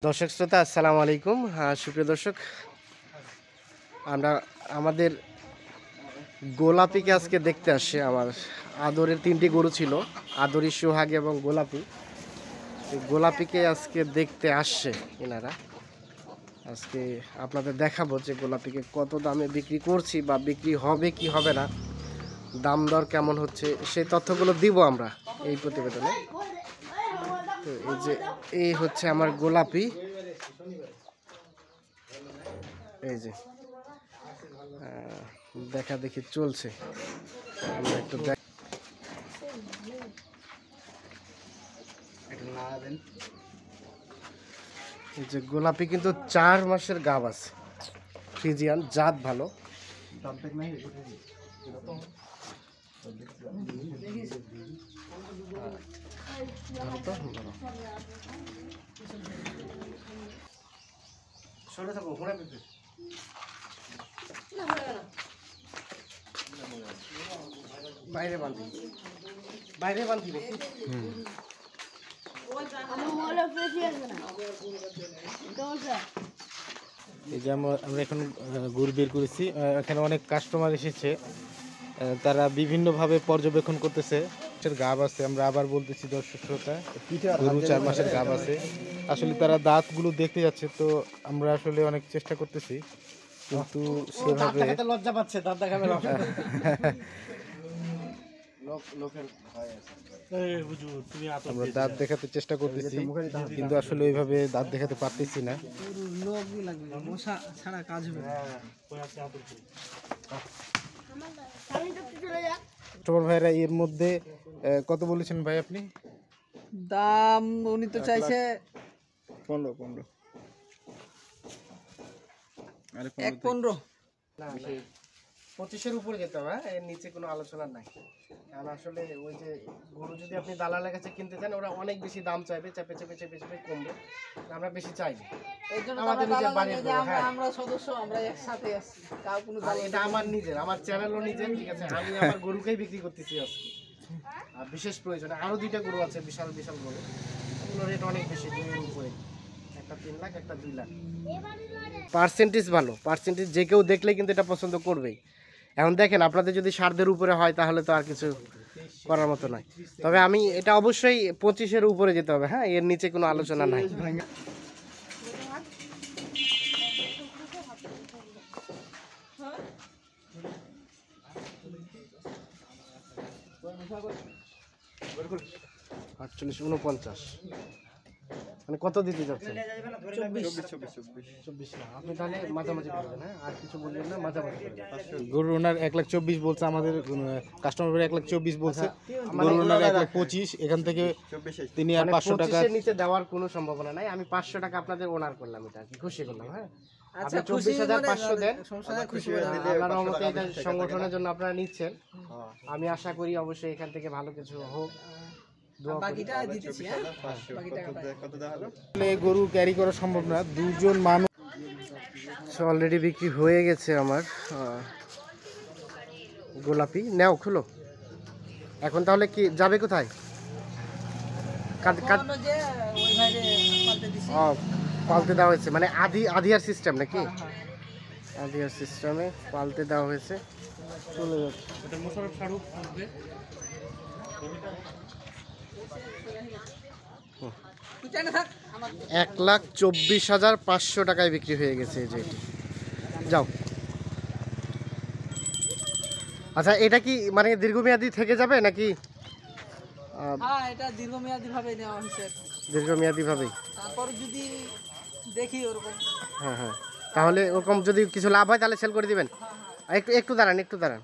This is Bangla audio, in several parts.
দর্শক শ্রোতা আসসালামু আলাইকুম। সুপ্রিয় দর্শক, আমরা আমাদের গোলাপিকে আজকে দেখতে আসছে। আমার আদরের 3টি গরু ছিল, আদরি, সোহাগ এবং গোলাপি। এই গোলাপিকে আজকে দেখতে আসছে এনারা। আজকে আপনাদের দেখাবো যে গোলাপিকে কত দামে বিক্রি করছি বা বিক্রি হবে কি হবে না, দাম দর কেমন হচ্ছে, সেই তথ্যগুলো দিব আমরা এই প্রতিবেদনে। তো এই যে এই হচ্ছে আমার গোলাপি, এই যে দেখা দেখি চলছে। আমরা একটু এই যে গোলাপি কিন্তু 4 মাসের গাব আছে, ফ্রিজিয়ান জাত ভালো। বাইরে বাঁধি, বাইরে বাঁধি। এই যে আমরা এখন গরু বের করেছি, এখানে অনেক কাস্টমার এসেছে, তারা বিভিন্নভাবে পর্যবেক্ষণ করতেছে। গাব আছে, আমরা আবার বলতেছি দর্শক শ্রোতা, গরু 4 মাসের গাব আছে। আসলে তারা দাঁতগুলো দেখতে যাচ্ছে, তো আমরা আসলে অনেক চেষ্টা করতেছি, কিন্তু সেভাবে লজ্জা পাচ্ছে দাঁত দেখাবে। আমরা দাঁত দেখাতে চেষ্টা করতেছি, কিন্তু আসলে ওইভাবে দাঁত দেখাতে পারতেছি না। ভাইরা এর মধ্যে কত বলেছেন ভাই আপনি? দাম উনি তো চাইছে 15 1.15। 25-এর উপরে যেতে হবে, এর নিচে কোনো আলোচনা নাই। কারণ আসলে ওই যে গরু যদি আপনি দালালের কাছে কিনতে চান, ওরা অনেক বেশি দাম চাইবে, চেপে চেপে চেপে চেপে কমবে। আমরা বেশি চাইনি, এই জন্য আমাদের নিজের বাড়ির গরু। হ্যাঁ, আমরা সদস্য, আমরা একসাথে আছি, কাউ কোনো আর এটা আমার নিজের, আমার চ্যানেলও নিজের, ঠিক আছে। আমি আমার গরুকেই বিক্রি করতেছি আজকে। আর বিশেষ প্রয়োজনে আরো 2টা গরু আছে, বিশাল বিশাল গরু, ওগুলোর রেট অনেক বেশি, 2-এর উপরে। একটা 3 লাখ, একটা 2 লাখ। পার্সেন্টেজ ভালো, পার্সেন্টেজ যে কেউ দেখলে কিন্তু এটা পছন্দ করবেই। এখন দেখেন, আপনাদের যদি 7-এর উপরে হয় তাহলে তো আর কিছু করার মতো নয়। তবে আমি এটা অবশ্যই 25-এর উপরে যেতে হবে। হ্যাঁ, এর নিচে কোনো আলোচনা নাই। আটচল্লিশ, 49, মানে কত দিতে যাচ্ছেন? 24 না, আপনি তাহলে মাঝামাঝি করবেন। হ্যাঁ, আর কিছু বলবেন না, মাঝামাঝি করবেন। গরুর ওনার 1,24,000 বলছে, আমাদের কাস্টমার 1,24,000 বলছে। গরুর ওনার 1,25,000, এখান থেকে তিনি আর 500 টাকা নিচে দেওয়ার কোনো সম্ভাবনা নাই। আমি 500 টাকা আপনাদের ওনার করলাম, এটা কি খুশি করলাম। হ্যাঁ, আপনি 24,500 দেন, আল্লাহর রহমতে এটা সংগঠনের জন্য আপনারা নিচ্ছেন। আমি আশা করি অবশ্যই এখান থেকে ভালো কিছু হোক। গরু ক্যারি করা সম্ভব না, 2জন মানুষ। অলরেডি বিক্রি হয়ে গেছে আমার গোলাপি। নেও, খুলো। এখন তাহলে কি যাবে কোথায়? পাল্টে দেওয়া হয়েছে, মানে আধিয়ার সিস্টেম নাকি? আধিয়ার সিস্টেমে পাল্টে দেওয়া হয়েছে, চলে যাচ্ছে। 1,24,500 টাকায় বিক্রি হয়ে গেছে। এই যে যাও। আচ্ছা, এটা কি মানে দীর্ঘমেয়াদী থেকে যাবে নাকি? হ্যাঁ, এটা দীর্ঘমেয়াদী ভাবে নেওয়া হয়েছে। দীর্ঘমেয়াদী ভাবেই, তারপর যদি দেখি ওরকম। হ্যাঁ হ্যাঁ, তাহলে ওরকম যদি কিছু লাভ হয় তাহলে সেল করে দিবেন। একটু একটু দাঁড়ান, একটু দাঁড়ান।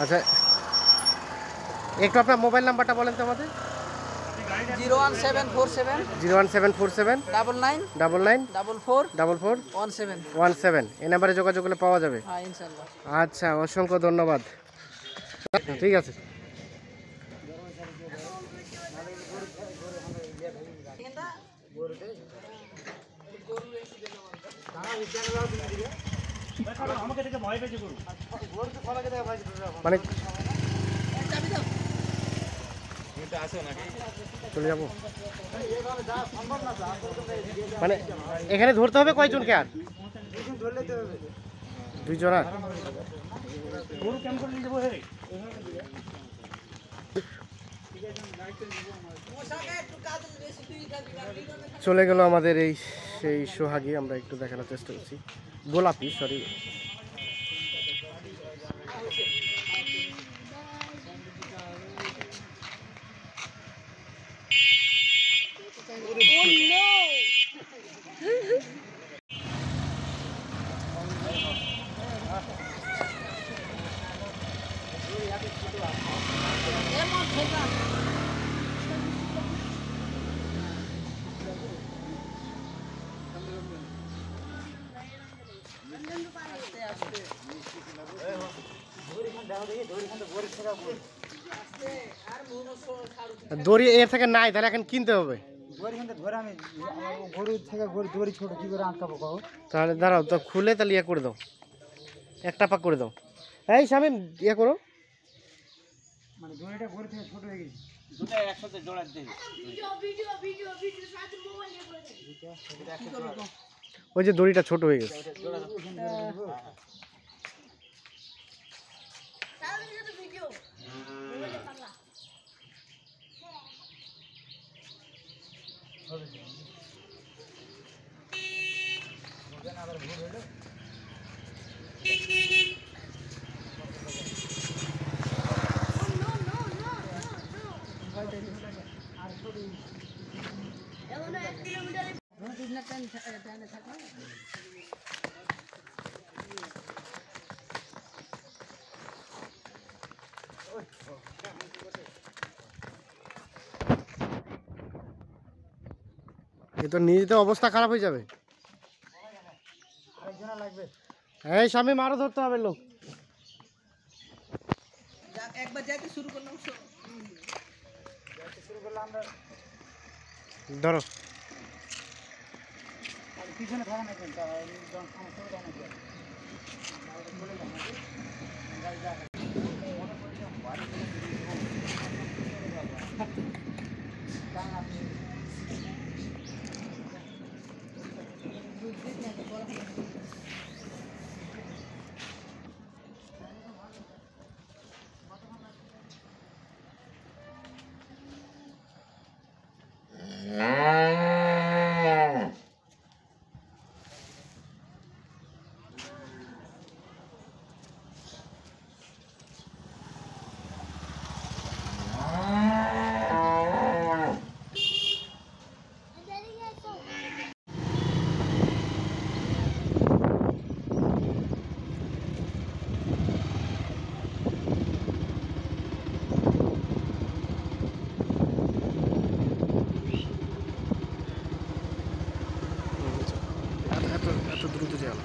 আচ্ছা, একটু আপনার মোবাইল নাম্বারটা বলেন তো আমাদের। 01747 01747 99 99 44 44 17। 17। এই নাম্বারে যোগাযোগ করলে পাওয়া যাবে। হ্যাঁ, ইনশাআল্লাহ। আচ্ছা, অসংখ্য ধন্যবাদ। ঠিক আছে। মানে চলে যাবো মানে এখানে ধরতে হবে কয়জনকে আর 2 জন আর চলে গেল আমাদের এই সেই সোহাগী। আমরা একটু দেখানোর চেষ্টা করছি, গোলাপি সরি। দড়ি এর থেকে নাই, তাহলে এখন কিনতে হবে। তাহলে দাঁড়াও তো, খুলে তাহলে ইয়ে করে দাও, একটা পাক করে দাও। এই শামিম ইয়ে করো, ওই যে দড়িটা ছোট হয়ে গেছে। এ তো নিজে অবস্থা খারাপ হয়ে যাবে। এই শামিম আরো ধরতে হবে লোক। একবার যাইতে শুরু করলাম, ধরো পিছনে থাকা না কিন্তু এত দ্রুত যাও।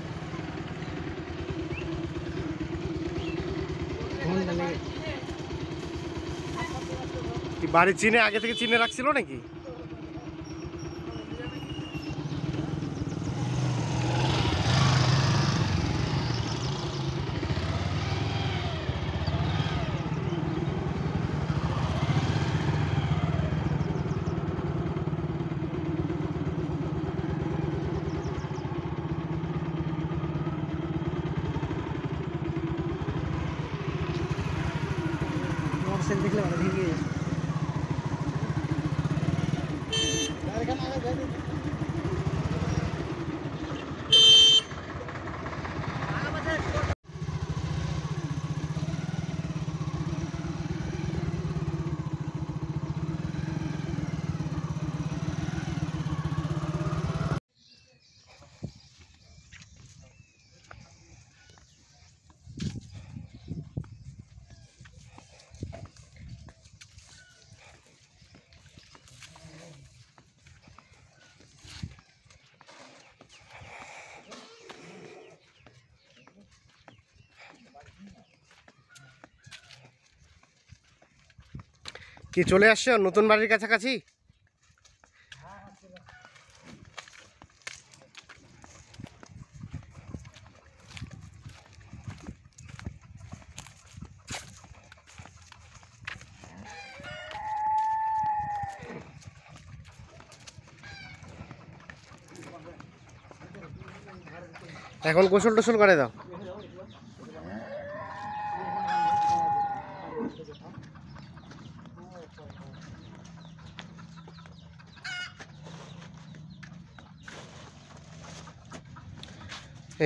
কি বাড়ি চিনে আগে থেকে চিনে রাখছিল নাকি? দেখলে ভালো ভেঙে কি চলে আসছো নতুন বাড়ির কাছাকাছি? এখন গোসল টোসল করে দাও।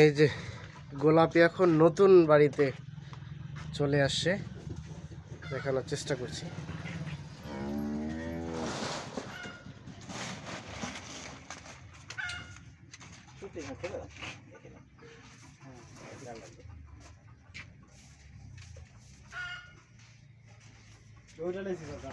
এই যে গোলাপি এখন নতুন বাড়িতে চলে আসছে, দেখানোর চেষ্টা করছি। ওইটা লেছি দাদা